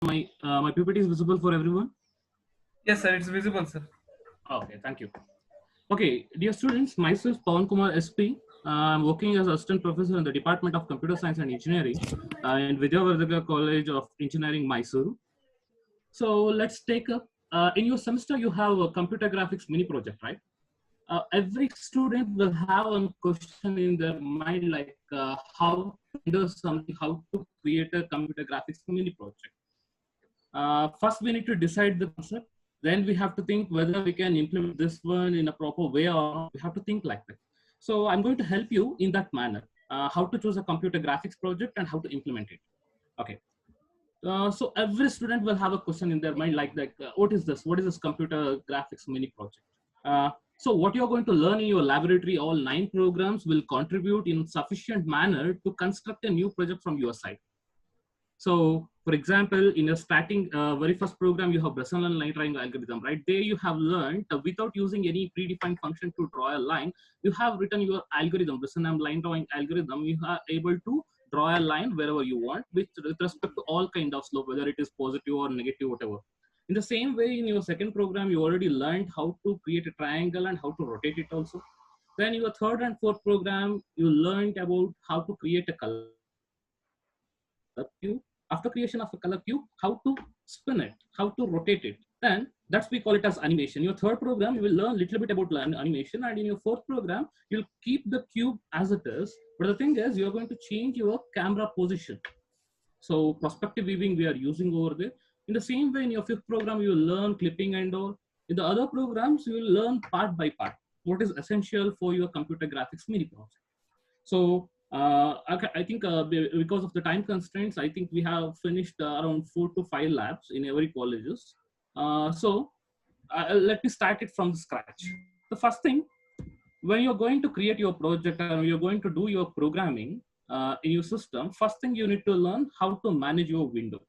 My PPT is visible for everyone. Yes, sir, it's visible, sir. Okay, thank you. Okay, dear students, myself Pawan Kumar SP. I'm working as assistant professor in the Department of Computer Science and Engineering in Vidyavardhaka College of Engineering, Mysuru. So let's take up. In your semester, you have a computer graphics mini project, right? Every student will have a question in their mind like how to do something, how to create a computer graphics mini project. First we need to decide the concept, then we have to think whether we can implement this one in a proper way or not. We have to think like that. So I'm going to help you in that manner, how to choose a computer graphics project and how to implement it. Okay. So every student will have a question in their mind like that, what is this computer graphics mini project? So what you're going to learn in your laboratory, all 9 programs will contribute in sufficient manner to construct a new project from your side. So, for example, in a starting very first program, you have Bresson line drawing algorithm, right? There you have learned without using any predefined function to draw a line, you have written your algorithm, Bresson line drawing algorithm. You are able to draw a line wherever you want with respect to all kind of slope, whether it is positive or negative, whatever. In the same way, in your second program, you already learned how to create a triangle and how to rotate it also. Then your third and fourth program, you learned about how to create a color cube. After creation of a color cube, how to spin it, how to rotate it. Then that's we call it as animation. Your third program, you will learn little bit about animation, and in your fourth program, you'll keep the cube as it is. But the thing is, you're going to change your camera position. So prospective weaving we are using over there. In the same way, in your fifth program, you will learn clipping and all. In the other programs, you will learn part by part what is essential for your computer graphics mini project. So I think because of the time constraints, I think we have finished around 4 to 5 labs in every colleges. So let me start it from scratch. The first thing, when you're going to create your project or you're going to do your programming in your system, first thing you need to learn how to manage your window.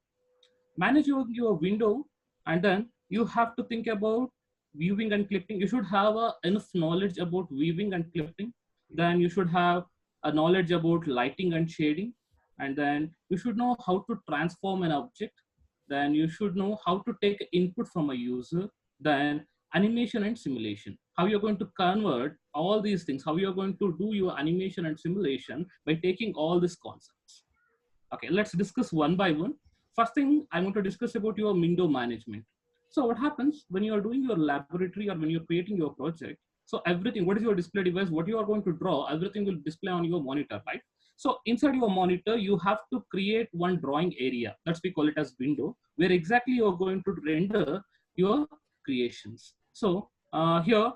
Manage your window, and then you have to think about viewing and clipping. You should have enough knowledge about weaving and clipping. Then you should have a knowledge about lighting and shading, and then you should know how to transform an object. Then you should know how to take input from a user. Then animation and simulation, how you're going to convert all these things, how you're going to do your animation and simulation by taking all these concepts. Okay, let's discuss one by one. First thing I want to discuss about your window management. So what happens when you are doing your laboratory or when you're creating your project? So everything, what is your display device, what you are going to draw, everything will display on your monitor, right? So inside your monitor, you have to create one drawing area. That's we call it as window, where exactly you're going to render your creations. So here,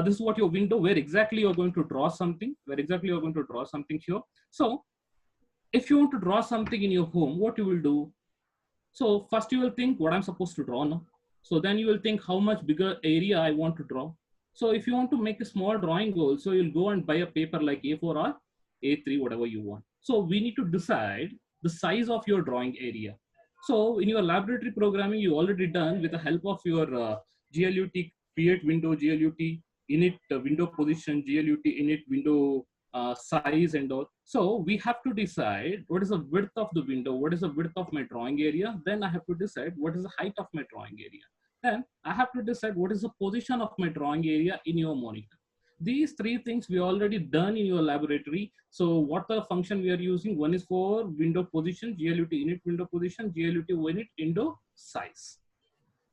this is what your window, where exactly you're going to draw something, where exactly you're going to draw something here. So if you want to draw something in your home, what you will do? So first you will think what I'm supposed to draw now. So then you will think how much bigger area I want to draw. So if you want to make a small drawing also, you'll go and buy a paper like A4 or A3, whatever you want. So we need to decide the size of your drawing area. So in your laboratory programming, you already done with the help of your GLUT create window, GLUT init window position, GLUT init window size and all. So we have to decide what is the width of the window, what is the width of my drawing area. Then I have to decide what is the height of my drawing area. Then I have to decide what is the position of my drawing area in your monitor. These three things we already done in your laboratory. So what the function we are using? One is for window position, GLUT init window position, GLUT init window size.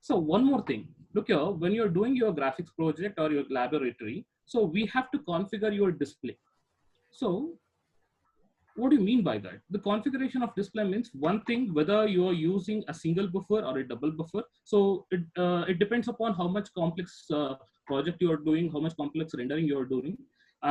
So one more thing, look here, when you're doing your graphics project or your laboratory, so we have to configure your display. So what do you mean by that? The configuration of display means one thing, whether you are using a single buffer or a double buffer. So it depends upon how much complex project you are doing, how much complex rendering you are doing.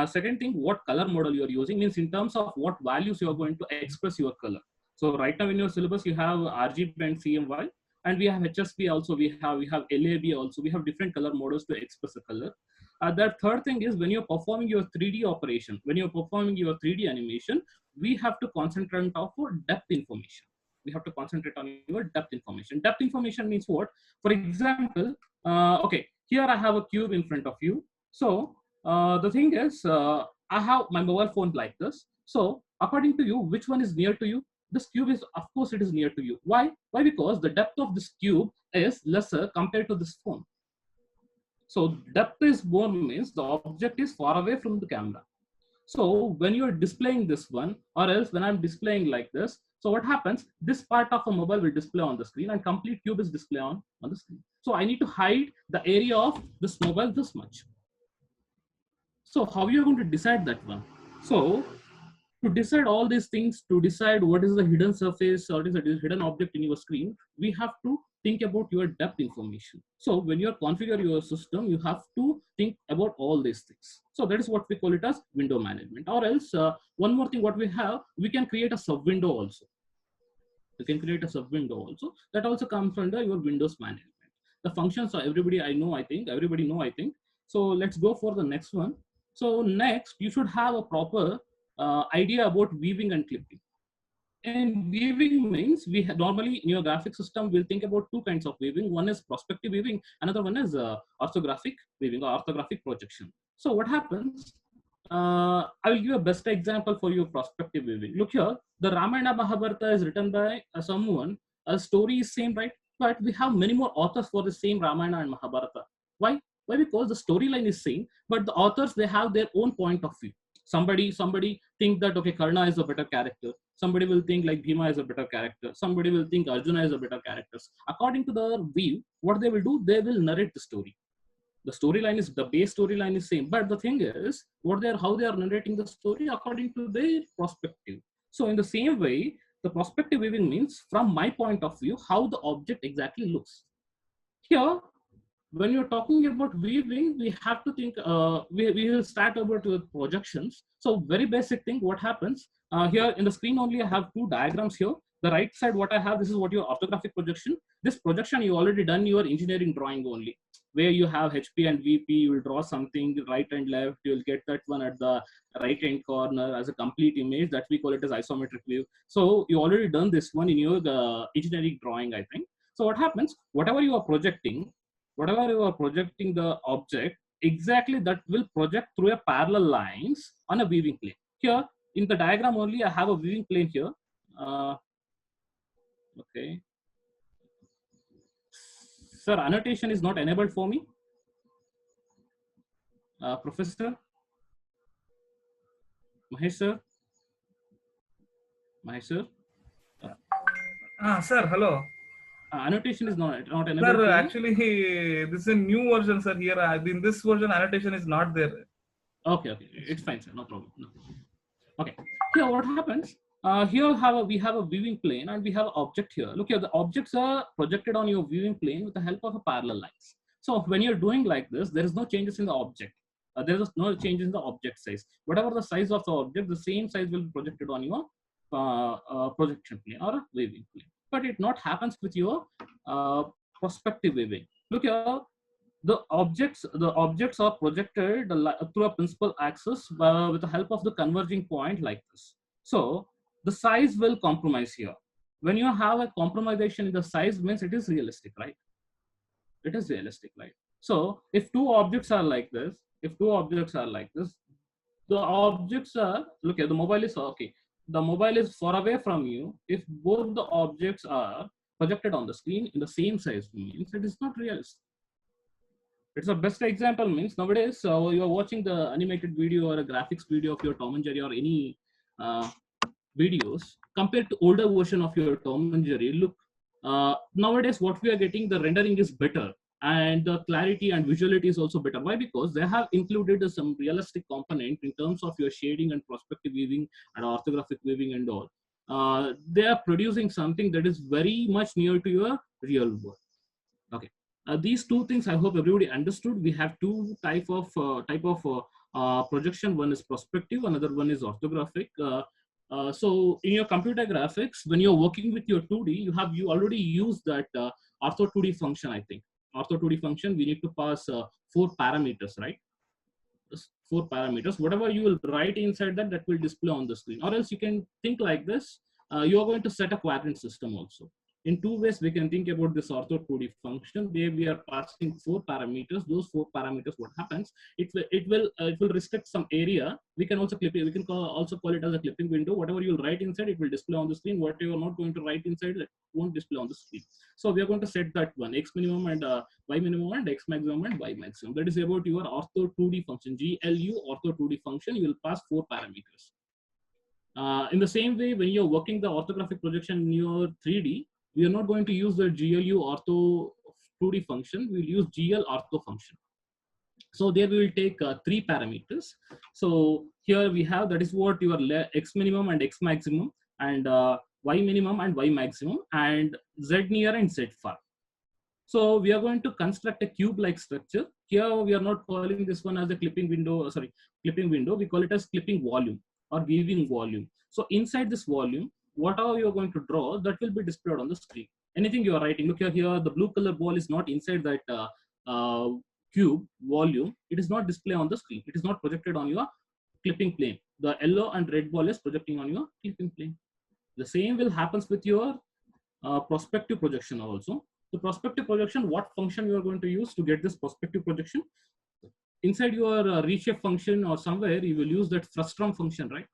Second thing, what color model you are using means in terms of what values you are going to express your color. So right now in your syllabus, you have RGB and CMY, and we have HSP also, we have LAB also, we have different color models to express a color. The third thing is when you're performing your 3D operation, when you're performing your 3D animation, we have to concentrate on for depth information. We have to concentrate on your depth information. Depth information means what? For example, okay, here I have a cube in front of you. So the thing is, I have my mobile phone like this. So according to you, which one is near to you? this cube is, of course, it is near to you. Why? Because the depth of this cube is lesser compared to this phone. So depth is more means the object is far away from the camera. So when you're displaying this one, or else when I'm displaying like this, so what happens? This part of a mobile will display on the screen and complete cube is display on the screen. So I need to hide the area of this mobile this much. So how you are going to decide that one? So to decide all these things, to decide what is the hidden surface or what is the hidden object in your screen, we have to think about your depth information. So when you configure your system, you have to think about all these things. So that is what we call it as window management. Or else one more thing, what we have, we can create a sub window also. You can create a sub window also. That also comes under your Windows management. The functions are everybody everybody know, I think. So let's go for the next one. So next, you should have a proper idea about weaving and clipping. And weaving means normally in your graphic system we'll think about two kinds of weaving. One is prospective weaving, another one is orthographic weaving or orthographic projection. So what happens? I will give a best example for your prospective weaving. Look here, the Ramayana Mahabharata is written by someone. A story is same, right? But we have many more authors for the same Ramayana and Mahabharata. Why? Why? Because the storyline is same, but the authors, they have their own point of view. Somebody think that okay, Karna is a better character. Somebody will think like Bhima is a better character. Somebody will think Arjuna is a better character. According to their view, what they will do, they will narrate the story. The storyline is, the base storyline is same, but the thing is how they are narrating the story according to their perspective. So in the same way, the prospective weaving means from my point of view how the object exactly looks. Here, when you're talking about weaving, we have to think, we will start about with projections. So very basic thing, what happens, here in the screen only I have two diagrams here. The right side, what I have, this is what your orthographic projection. This projection you already done your engineering drawing only, where you have HP and VP, you will draw something right and left, you will get that one at the right hand corner as a complete image, that we call it as isometric view. So you already done this one in your engineering drawing, I think. So what happens, whatever you are projecting the object, exactly that will project through a parallel lines on a weaving plane. Here in the diagram only I have a weaving plane here. Okay, sir, annotation is not enabled for me. Professor Mahesh sir. Sir, hello. Annotation is not enabled Sir, for actually, this is a new version, sir. Here, in this version, annotation is not there. Okay, it's fine, sir. No problem. No. Okay. Here, what happens? Here we have a viewing plane and we have an object here. Look here, the objects are projected on your viewing plane with the help of a parallel lines. So when you're doing like this, there is no changes in the object. There is no change in the object size. Whatever the size of the object, the same size will be projected on your projection plane or a viewing plane. But it not happens with your perspective weaving. Look here, the objects are projected through a principal axis with the help of the converging point like this. So the size will compromise here. When you have a compromisation in the size, means it is realistic, right? It is realistic, right? So if two objects are like this, the objects are, look at the mobile is okay. The mobile is far away from you. If both the objects are projected on the screen in the same size, means it is not realistic. It's a best example means nowadays you are watching the animated video or a graphics video of your Tom and Jerry or any videos compared to older version of your Tom and Jerry. Look, nowadays what we are getting, the rendering is better and the clarity and visuality is also better. Why? Because they have included some realistic component in terms of your shading and perspective weaving and orthographic weaving and all. They are producing something that is very much near to your real world. Okay. These two things I hope everybody understood. We have two type of projection. One is prospective, another one is orthographic. So in your computer graphics, when you're working with your 2D, you already use that ortho 2D function. I think ortho 2D function, we need to pass 4 parameters, right? 4 parameters. Whatever you will write inside that, that will display on the screen. Or else you can think like this. You are going to set a quadrant system also. In two ways, we can think about this ortho 2D function. There we are passing 4 parameters. Those 4 parameters, what happens? It will restrict some area. We can also clip it. We can also call it as a clipping window. Whatever you write inside, it will display on the screen. What you are not going to write inside, it won't display on the screen. So we are going to set that one, x minimum and y minimum and x maximum and y maximum. That is about your ortho 2D function. GLU ortho 2D function. You will pass 4 parameters. In the same way, when you're working the orthographic projection in your 3D, we are not going to use the GLU ortho 2D function. We'll use GL ortho function. So there we will take 3 parameters. So here we have, that is what your x minimum and x maximum, and y minimum and y maximum, and z near and z far. So we are going to construct a cube-like structure. Here we are not calling this one as a clipping window, clipping window. We call it as clipping volume or weaving volume. So inside this volume, whatever you are going to draw, that will be displayed on the screen. Anything you are writing, look here, the blue color ball is not inside that cube volume. It is not displayed on the screen. It is not projected on your clipping plane. The yellow and red ball is projecting on your clipping plane. The same will happens with your prospective projection also. The prospective projection, what function you are going to use to get this prospective projection? Inside your reshape function or somewhere, you will use that frustum function, right?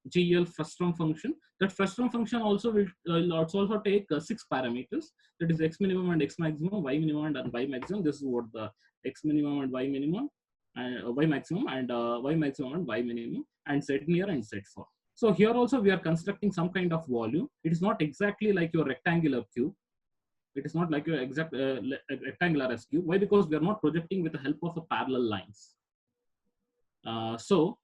GL frustum function. That frustum function also will also take 6 parameters. That is x minimum and x maximum, y minimum and y maximum. This is what the x minimum and y minimum, and y maximum and y maximum and y minimum, and z near and z far. So here also we are constructing some kind of volume. It is not exactly like your rectangular cube. It is not like your exact rectangular as cube. Why? Because we are not projecting with the help of a parallel lines. So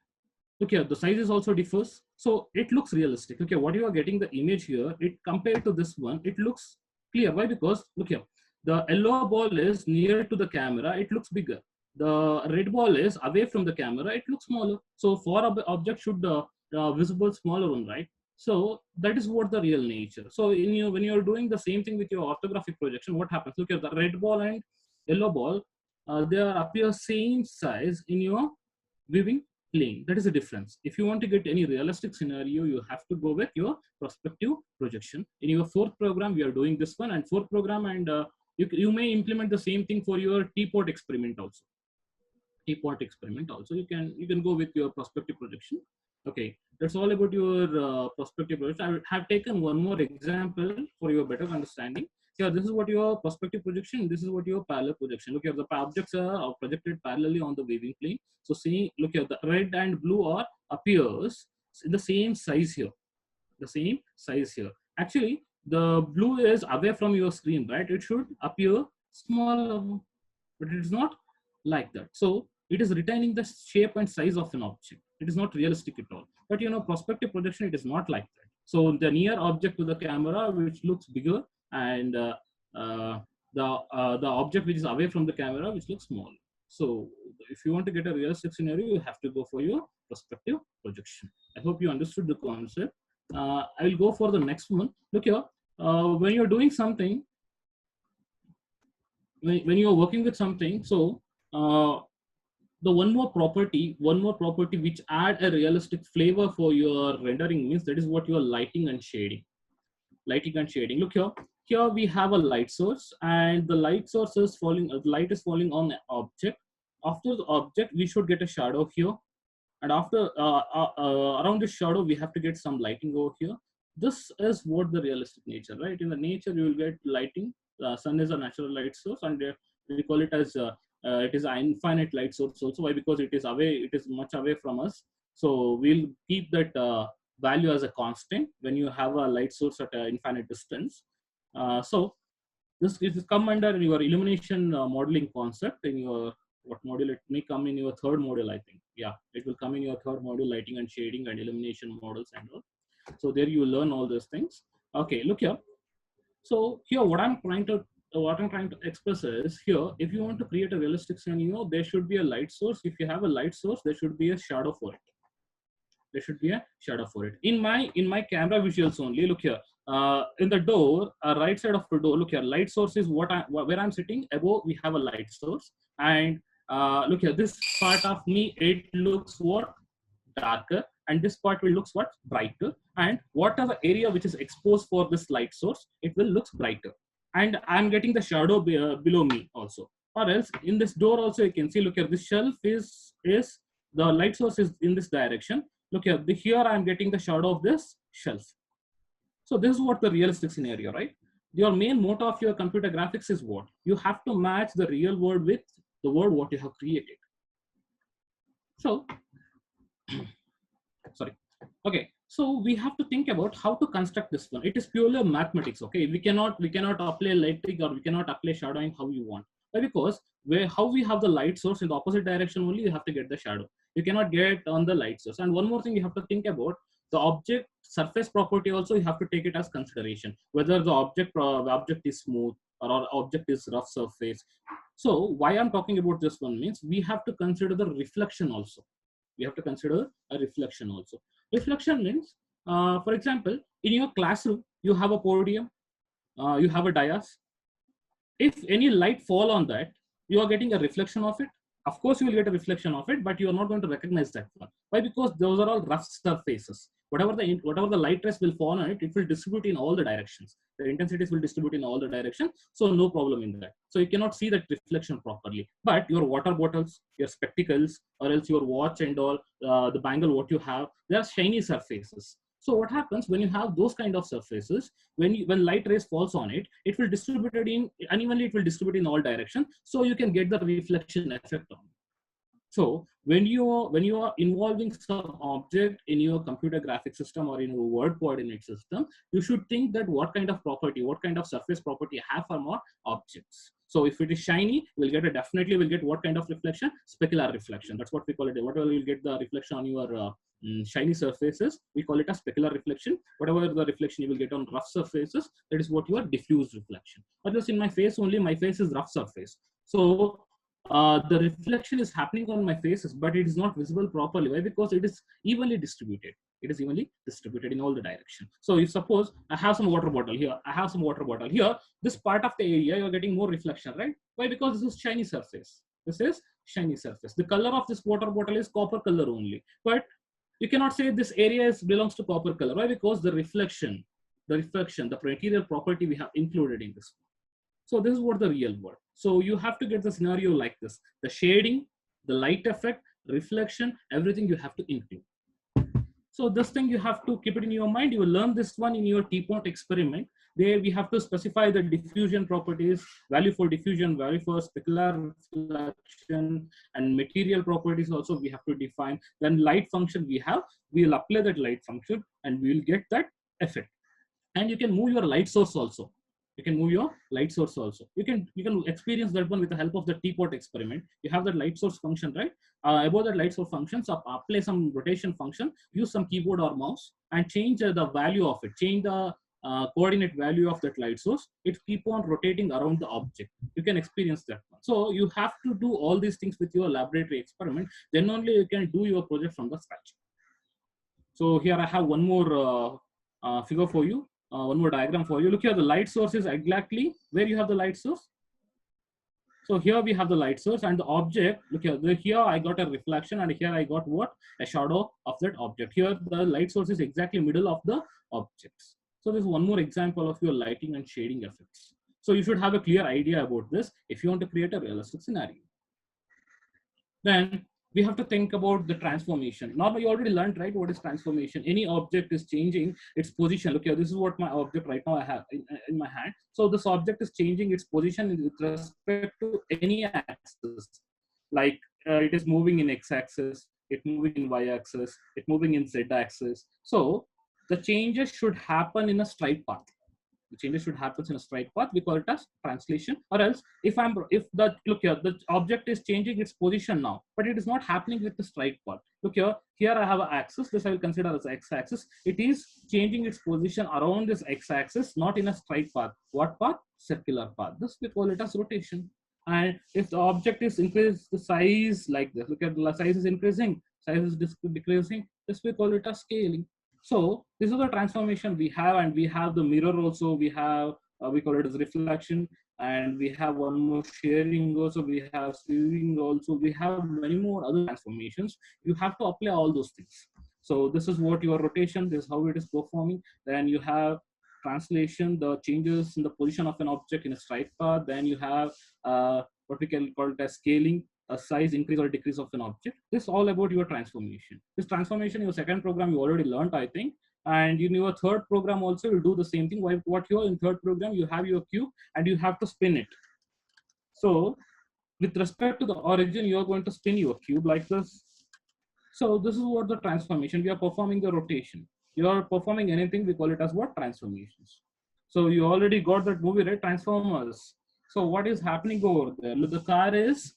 look here, the sizes also differs. So it looks realistic. Okay, what you are getting the image here, it compared to this one, it looks clear. Why? Because look here, the yellow ball is near to the camera, it looks bigger. The red ball is away from the camera, it looks smaller. So for object should visible smaller one, right? So that is what the real nature. So when you're doing the same thing with your orthographic projection, what happens? Look at the red ball and yellow ball, they appear same size in your viewing plane. That is the difference. If you want to get any realistic scenario, you have to go with your prospective projection. In your fourth program, we are doing this one, and fourth program, and you may implement the same thing for your teapot experiment also. Teapot experiment also, you can go with your prospective projection. Okay, that's all about your prospective projection. I have taken one more example for your better understanding. Here, this is what your prospective projection. This is what your parallel projection. Look here, the objects are projected parallelly on the waving plane. So see, look here, the red and blue are appears in the same size here. The same size here. Actually, the blue is away from your screen, right? It should appear smaller, but it is not like that. So it is retaining the shape and size of an object. It is not realistic at all. But prospective projection, it is not like that. So the near object to the camera, which looks bigger, and the object which is away from the camera, which looks small. So if you want to get a realistic scenario, you have to go for your prospective projection. I hope you understood the concept. I will go for the next one. Look here, when you're doing something, when you're working with something, so the one more property which add a realistic flavor for your rendering means, that is what your lighting and shading. Look here we have a light source, and the light source is falling, light is falling on an object. After the object, we should get a shadow here, and after around this shadow, we have to get some lighting over here. This is what the realistic nature, right? In the nature, you will get lighting. Sun is a natural light source, and we call it as it is an infinite light source also. Why? Because it is away, it is much away from us. So we'll keep that value as a constant when you have a light source at an infinite distance. So this is come under your illumination modeling concept in your what module? It may come in your third module, I think. Yeah, it will come in your third module, lighting and shading and illumination models and all. So there you learn all those things. Okay, look here. So here, what I'm trying to express is here, if you want to create a realistic scenario, there should be a light source. If you have a light source, there should be a shadow for it. There should be a shadow for it. In my camera visuals only, look here. In the door, right side of the door, look here. Light source is where I'm sitting. Above, we have a light source, and look here. This part of me, it looks what? Darker. and this part will looks what brighter, and whatever area which is exposed for this light source, it will looks brighter, and I'm getting the shadow below me also. Or else in this door also you can see, look here, this shelf is the light source is in this direction. Look here, here I'm getting the shadow of this shelf. So this is what the realistic scenario, right? Your main motto of your computer graphics is what? You have to match the real world with the world what you have created. So, sorry. Okay, so we have to think about how to construct this one. It is purely mathematics. Okay, we cannot apply lighting or we cannot apply shadowing how you want. Why? Because how we have the light source in the opposite direction only, you have to get the shadow. You cannot get on the light source. And one more thing you have to think about, the object surface property also you have to take it as consideration, whether the object is smooth or object is rough surface. So why I'm talking about this one means we have to consider the reflection also. We have to consider a reflection also. Reflection means, for example, in your classroom, you have a podium, you have a dais. If any light fall on that, you are getting a reflection of it. Of course, you will get a reflection of it, but you are not going to recognize that one. Why? Because those are all rough surfaces. Whatever the light rays will fall on it, it will distribute in all the directions. The intensities will distribute in all the directions, so no problem in that. So you cannot see that reflection properly. But your water bottles, your spectacles, or else your watch and all, the bangle what you have, they are shiny surfaces. So what happens when you have those kind of surfaces, when light rays falls on it, it will distribute it in unevenly, it will distribute in all directions, so you can get the reflection effect on it. So when you are involving some object in your computer graphic system or in your word coordinate system, you should think that what kind of property, what kind of surface property have for more objects. So if it is shiny, we'll get definitely will get what kind of reflection? Specular reflection. That's what we call it. Whatever will get the reflection on your shiny surfaces, we call it a specular reflection. Whatever the reflection you will get on rough surfaces, that is what your diffuse reflection. Otherwise, in my face only, my face is rough surface. So the reflection is happening on my faces, but it is not visible properly. Why? Because it is evenly distributed. It is evenly distributed in all the directions. So if suppose I have some water bottle here, I have some water bottle here, this part of the area you're getting more reflection, right? Why? Because this is shiny surface. This is shiny surface. The color of this water bottle is copper color only, but you cannot say this area belongs to copper color. Why? Because the reflection, the material property we have included in this. So this is what the real world. So you have to get the scenario like this: the shading, the light effect, reflection, everything you have to include. So this thing you have to keep it in your mind. You will learn this one in your teapot experiment. There we have to specify the diffusion properties, value for diffusion, value for specular reflection, and material properties also we have to define. Then light function we will apply that light function and we will get that effect. And you can move your light source also. You can move your light source also. You can experience that one with the help of the teapot experiment. You have that light source function, right? Above that light source function, so apply some rotation function, use some keyboard or mouse, and change the value of it. Change the coordinate value of that light source. It keep on rotating around the object. You can experience that one. So you have to do all these things with your laboratory experiment. Then only you can do your project from the scratch. So here I have one more figure for you. One more diagram for you. Look here, the light source is exactly where you have the light source. So here we have the light source and the object. Look here, here I got a reflection and here I got what? A shadow of that object. Here the light source is exactly middle of the objects. So this is one more example of your lighting and shading effects. So you should have a clear idea about this if you want to create a realistic scenario. Then we have to think about the transformation. Now you already learned, right? What is transformation? Any object is changing its position. Look here, this is what my object right now I have in my hand. So this object is changing its position with respect to any axis. Like it is moving in x-axis, it moving in y-axis, it moving in z-axis. So the changes should happen in a straight path. The changes should happen in a straight path. We call it as translation. Or else, if look here, the object is changing its position now, but it is not happening with the straight path. Look here, I have an axis. This I will consider as x-axis. It is changing its position around this x-axis, not in a straight path. What path? Circular path. This we call it as rotation. And if the object is increased the size like this, look at the size is increasing, size is decreasing. This we call it as scaling. So this is the transformation we have, and we have the mirror also. We have we call it as reflection, and we have one more sharing also. We have skewing also. We have many more other transformations. You have to apply all those things. So this is what your rotation, this is how it is performing. Then you have translation, the changes in the position of an object in a straight path. Then you have what we can call it as scaling, a size increase or decrease of an object. This is all about your transformation. This transformation in your second program you already learned, I think. And in your third program also you'll do the same thing. What you're in third program, you have your cube and you have to spin it. So with respect to the origin, you are going to spin your cube like this. So this is what the transformation, we are performing the rotation. You are performing anything, we call it as what? Transformations. So you already got that movie, right? Transformers. So what is happening over there? Look, the car is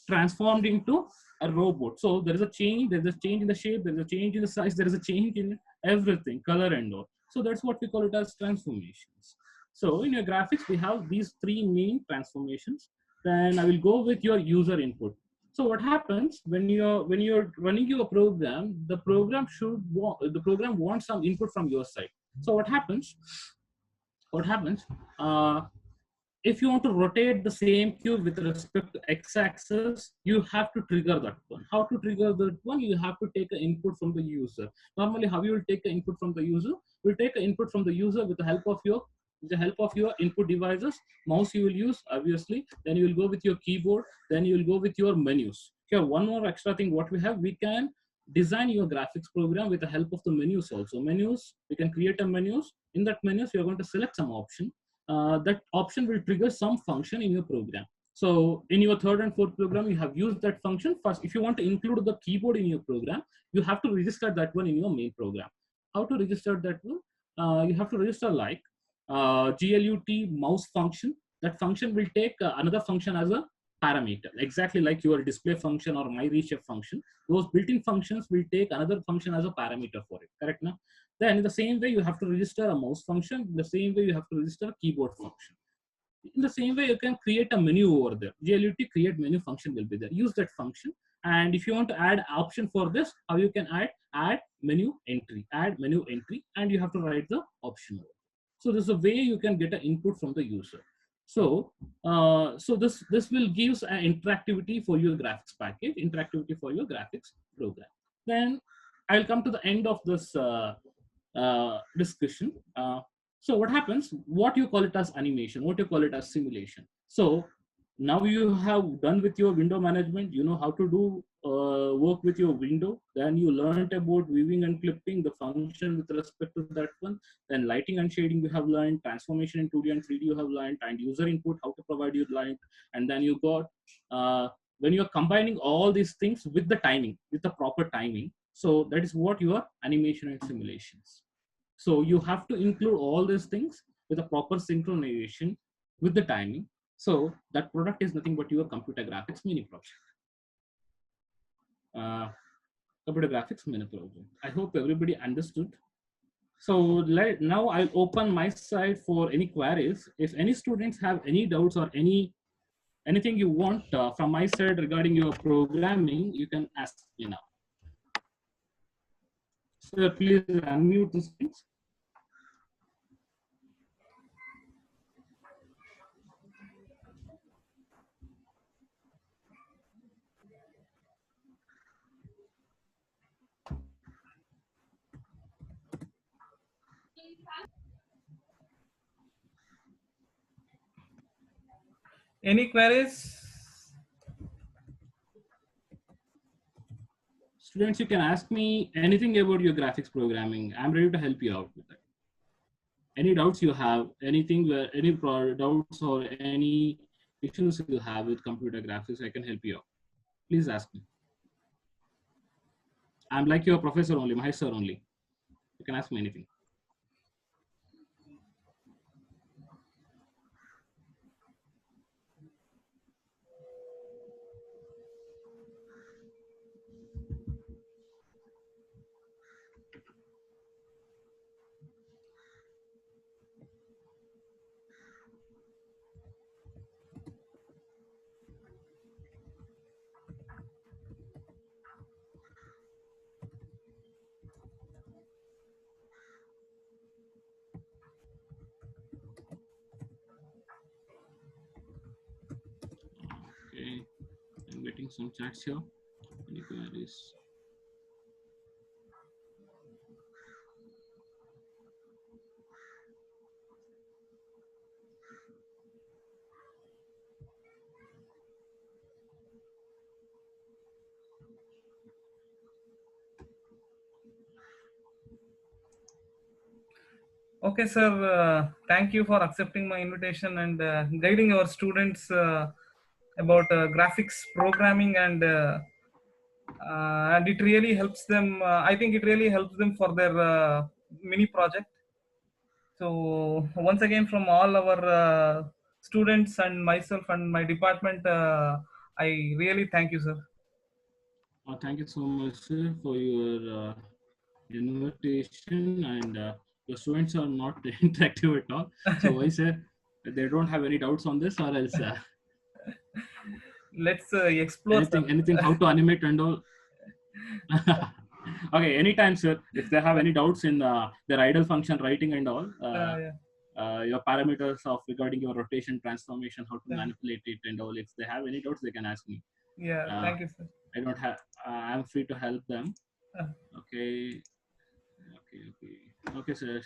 transformed into a robot. So there is a change, there's a change in the shape, there's a change in the size, there is a change in everything, color and all. So that's what we call it as transformations. So in your graphics, we have these three main transformations. Then I will go with your user input. So what happens when you're running your program, the program wants some input from your side. So what happens if you want to rotate the same cube with respect to x-axis, you have to trigger that one. How to trigger that one? You have to take an input from the user. Normally, how you will take the input from the user? You will take an input from the user with the help of your input devices. Mouse you will use, obviously. Then you will go with your keyboard. Then you will go with your menus. Here, one more extra thing. What we have, we can design your graphics program with the help of the menus also. Menus, we can create a menus. In that menus, you are going to select some option. That option will trigger some function in your program. So in your third and fourth program, you have used that function. First, if you want to include the keyboard in your program, you have to register that one in your main program. How to register that one? You have to register like GLUT mouse function. That function will take another function as a parameter, exactly like your display function or my reshape function. Those built-in functions will take another function as a parameter for it, correct now? Then in the same way, you have to register a mouse function. In the same way, you have to register a keyboard function. In the same way, you can create a menu over there. GLUT create menu function will be there. Use that function. And if you want to add option for this, how you can add menu entry, and you have to write the option. So this is a way you can get an input from the user. So this will give an interactivity for your graphics package, interactivity for your graphics program. Then I'll come to the end of this discussion. So what happens? What you call it as animation? What you call it as simulation? So now you have done with your window management. You know how to do work with your window. Then you learned about viewing and clipping, the function with respect to that one. Then lighting and shading you have learned, transformation in 2D and 3D you have learned, and user input, how to provide your light. And then you got when you're combining all these things with the timing, with the proper timing. So that is what your animation and simulations. So you have to include all these things with a proper synchronization with the timing. So that product is nothing but your computer graphics mini project. Uh, Computer graphics mini project. I hope everybody understood. So now I'll open my side for any queries. If any students have any doubts or anything you want from my side regarding your programming, you can ask me now. So please unmute the screens. Any queries? Students, you can ask me anything about your graphics programming. I'm ready to help you out with that. Any doubts you have, anything where any doubts or any issues you have with computer graphics, I can help you out. Please ask me. I'm like your professor only, my sir only. You can ask me anything. Okay, I'm getting some chats here. Any queries? Okay, sir. Thank you for accepting my invitation and guiding our students about graphics programming, and it really helps them. I think it really helps them for their mini project. So once again, from all our students and myself and my department, I really thank you, sir. Thank you so much, sir, for your invitation. And the students are not interactive at all. So why, sir? They don't have any doubts on this, or else Let's explore, anything how sir. to animate and all. Okay, anytime, sir. If they have any doubts in their idle function writing and all, Yeah, your parameters of regarding your rotation, transformation, how to yeah, manipulate it and all. If they have any doubts, they can ask me. yeah. Uh, Thank you, sir. I don't have. I'm free to help them. Uh, Okay, okay, sir.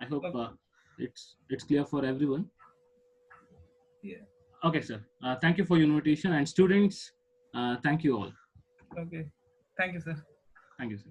I hope okay, it's clear for everyone. yeah, Okay, sir. Thank you for your invitation, and students. Thank you all. okay. Thank you, sir. Thank you, sir.